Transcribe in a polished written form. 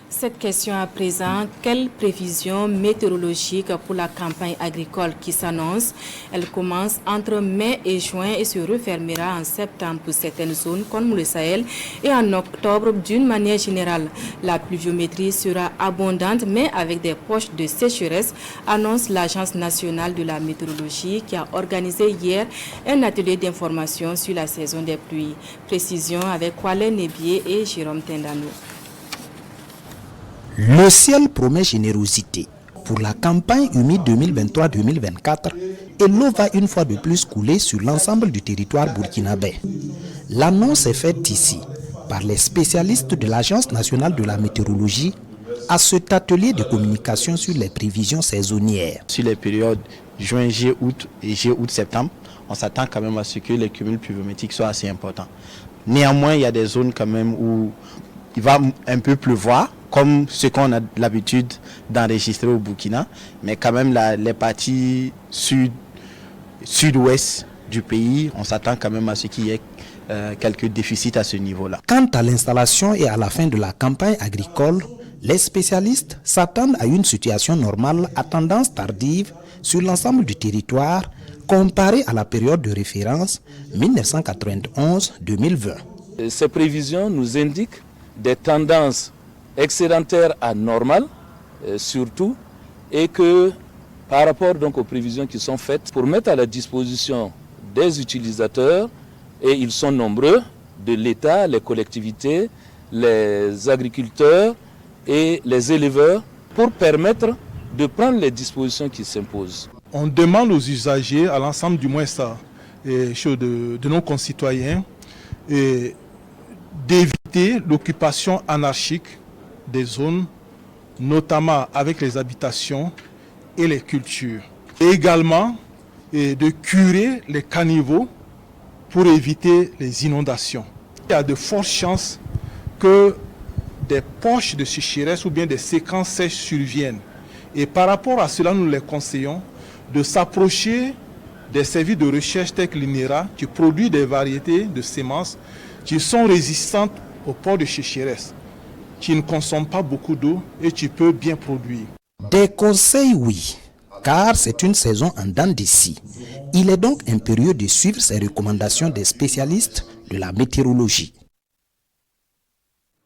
Cette question à présent, quelles prévisions météorologiques pour la campagne agricole qui s'annonce? Elle commence entre mai et juin et se refermera en septembre pour certaines zones comme le Sahel et en octobre d'une manière générale. La pluviométrie sera abondante mais avec des poches de sécheresse, annonce l'Agence nationale de la météorologie qui a organisé hier un atelier d'information sur la saison des pluies. Précision avec Kwale Nebié et Jérôme Tendano. Le ciel promet générosité. Pour la campagne humide 2023-2024, et l'eau va une fois de plus couler sur l'ensemble du territoire burkinabé. L'annonce est faite ici par les spécialistes de l'Agence nationale de la météorologie à cet atelier de communication sur les prévisions saisonnières. Sur les périodes juin, juillet, août et juillet, août, septembre, on s'attend quand même à ce que les cumuls pluviométriques soient assez importants. Néanmoins, il y a des zones quand même où il va un peu pleuvoir, comme ce qu'on a l'habitude d'enregistrer au Burkina, mais quand même les parties sud-ouest du pays, on s'attend quand même à ce qu'il y ait quelques déficits à ce niveau-là. Quant à l'installation et à la fin de la campagne agricole, les spécialistes s'attendent à une situation normale à tendance tardive sur l'ensemble du territoire comparé à la période de référence 1991-2020. Ces prévisions nous indiquent des tendances excédentaires à normales, surtout, et que par rapport donc aux prévisions qui sont faites, pour mettre à la disposition des utilisateurs, et ils sont nombreux, de l'État, les collectivités, les agriculteurs et les éleveurs, pour permettre de prendre les dispositions qui s'imposent. On demande aux usagers, à l'ensemble du moins ça, de nos concitoyens, d'éviter l'occupation anarchique des zones, notamment avec les habitations et les cultures. Et également de curer les caniveaux pour éviter les inondations. Il y a de fortes chances que des poches de sécheresse ou bien des séquences sèches surviennent. Et par rapport à cela, nous les conseillons de s'approcher des services de recherche tels que l'INERA qui produit des variétés de semences qui sont résistantes aux poches de sécheresse, qui ne consomment pas beaucoup d'eau et qui peuvent bien produire. Des conseils, oui, car c'est une saison en dents de scie. Il est donc impérieux de suivre ces recommandations des spécialistes de la météorologie.